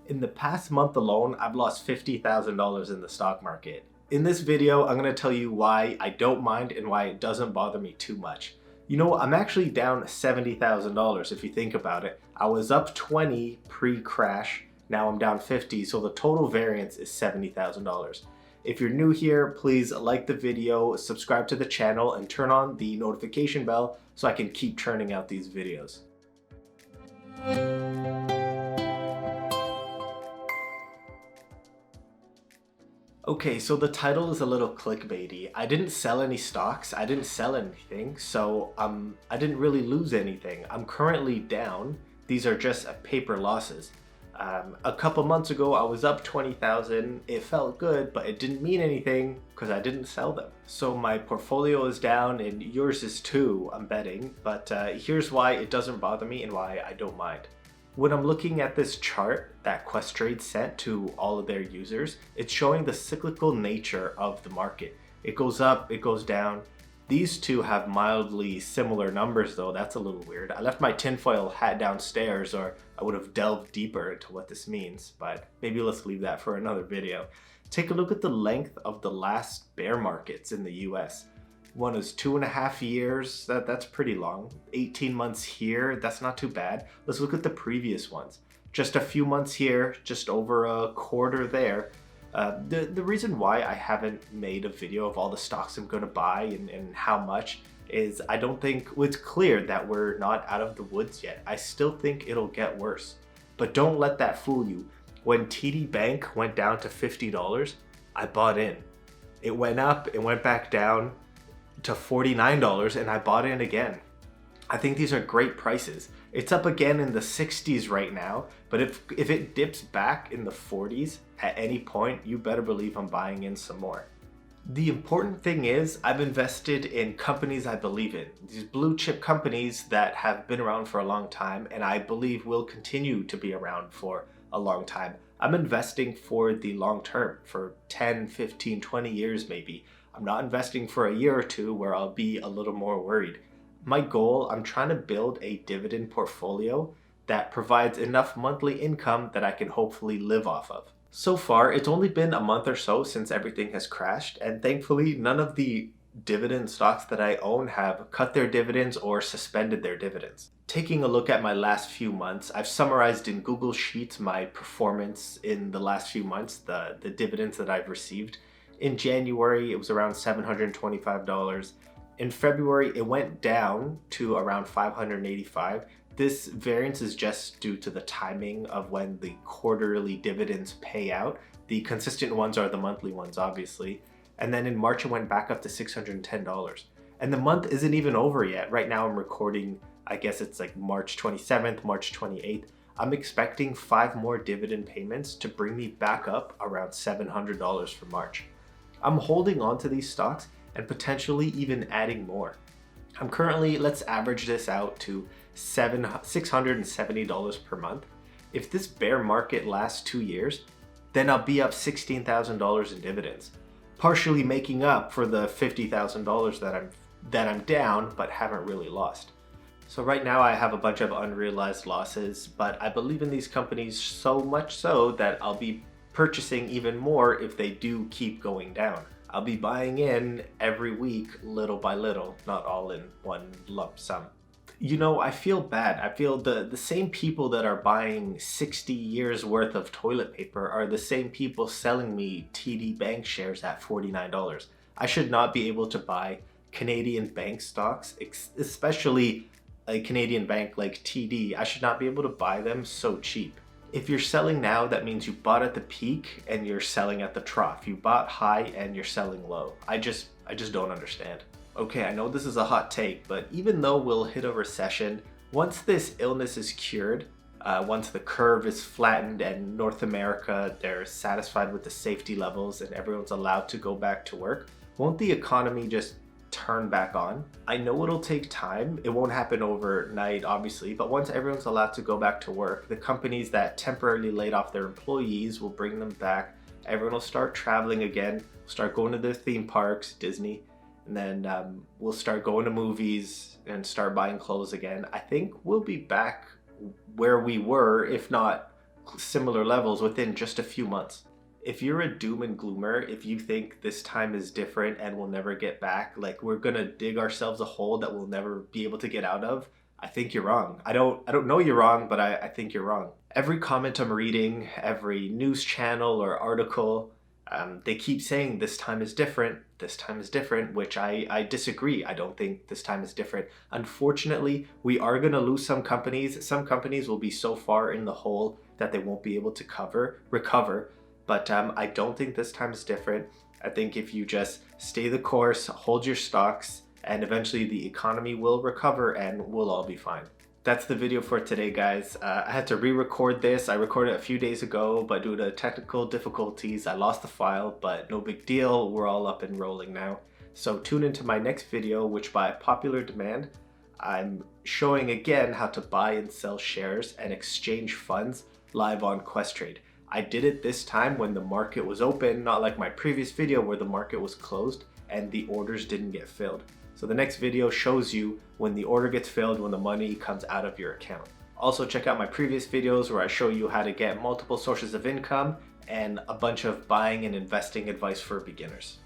In the past month alone, I've lost $50,000 in the stock market. In this video, I'm going to tell you why I don't mind and why it doesn't bother me too much. You know, I'm actually down $70,000 if you think about it. I was up 20 pre-crash, now I'm down 50, so the total variance is $70,000. If you're new here, please like the video, subscribe to the channel, and turn on the notification bell so I can keep churning out these videos. Okay, so the title is a little clickbaity. I didn't sell any stocks, I didn't sell anything, so I didn't really lose anything. I'm currently down. These are just paper losses. A couple months ago, I was up 20,000. It felt good, but it didn't mean anything because I didn't sell them. So my portfolio is down and yours is too, I'm betting. But here's why it doesn't bother me and why I don't mind. When I'm looking at this chart that Questrade sent to all of their users, it's showing the cyclical nature of the market. It goes up, it goes down. These two have mildly similar numbers though. That's a little weird. I left my tinfoil hat downstairs, or I would have delved deeper into what this means, but maybe let's leave that for another video. Take a look at the length of the last bear markets in the US. One is 2.5 years, that's pretty long. 18 months here, that's not too bad. Let's look at the previous ones. Just a few months here, just over a quarter there. The reason why I haven't made a video of all the stocks I'm gonna buy and how much is I don't think it's clear that we're not out of the woods yet. I still think it'll get worse. But don't let that fool you. When TD Bank went down to $50, I bought in. It went up, it went back down to $49 and I bought in again. I think these are great prices. It's up again in the 60s right now, but if it dips back in the 40s at any point, you better believe I'm buying in some more. The important thing is I've invested in companies I believe in. These blue chip companies that have been around for a long time and I believe will continue to be around for a long time. I'm investing for the long term, for 10, 15, 20 years maybe. I'm not investing for a year or two where I'll be a little more worried. My goal, I'm trying to build a dividend portfolio that provides enough monthly income that I can hopefully live off of. So far, it's only been a month or so since everything has crashed, and thankfully none of the dividend stocks that I own have cut their dividends or suspended their dividends. Taking a look at my last few months, I've summarized in Google Sheets my performance in the last few months, the dividends that I've received. In January, it was around $725. In February, it went down to around $585. This variance is just due to the timing of when the quarterly dividends pay out. The consistent ones are the monthly ones, obviously. And then in March, it went back up to $610. And the month isn't even over yet. Right now, I'm recording, I guess it's like March 27th, March 28th. I'm expecting 5 more dividend payments to bring me back up around $700 for March. I'm holding on to these stocks and potentially even adding more. I'm currently, let's average this out to $670 per month. If this bear market lasts 2 years, then I'll be up $16,000 in dividends, partially making up for the $50,000 that I'm down but haven't really lost. So right now I have a bunch of unrealized losses, but I believe in these companies so much so that I'll be purchasing even more if they do keep going down. I'll be buying in every week, little by little, not all in one lump sum. You know, I feel bad. I feel the same people that are buying 60 years worth of toilet paper are the same people selling me TD Bank shares at $49. I should not be able to buy Canadian bank stocks, especially a Canadian bank like TD. I should not be able to buy them so cheap. If you're selling now, that means you bought at the peak and you're selling at the trough. You bought high and you're selling low. I just don't understand. Okay, I know this is a hot take, but even though we'll hit a recession, once this illness is cured, once the curve is flattened and North America, they're satisfied with the safety levels and everyone's allowed to go back to work, won't the economy just turn back on? I know it'll take time. It won't happen overnight, obviously, but once everyone's allowed to go back to work, the companies that temporarily laid off their employees will bring them back. Everyone will start traveling again, start going to their theme parks, Disney, and then we'll start going to movies and start buying clothes again. I think we'll be back where we were, if not similar levels within just a few months. If you're a doom and gloomer, if you think this time is different and we'll never get back, like we're gonna dig ourselves a hole that we'll never be able to get out of, I think you're wrong. I don't know you're wrong, but I think you're wrong. Every comment I'm reading, every news channel or article, they keep saying this time is different, which I disagree. I don't think this time is different. Unfortunately, we are going to lose some companies. Some companies will be so far in the hole that they won't be able to recover. But I don't think this time is different. I think if you just stay the course, hold your stocks, and eventually the economy will recover and we'll all be fine. That's the video for today, guys. I had to re-record this. I recorded it a few days ago, but due to technical difficulties, I lost the file, but no big deal. We're all up and rolling now. So tune into my next video, which by popular demand, I'm showing again how to buy and sell shares and exchange funds live on Questrade. I did it this time when the market was open, not like my previous video where the market was closed and the orders didn't get filled. So the next video shows you when the order gets filled, when the money comes out of your account. Also check out my previous videos where I show you how to get multiple sources of income and a bunch of buying and investing advice for beginners.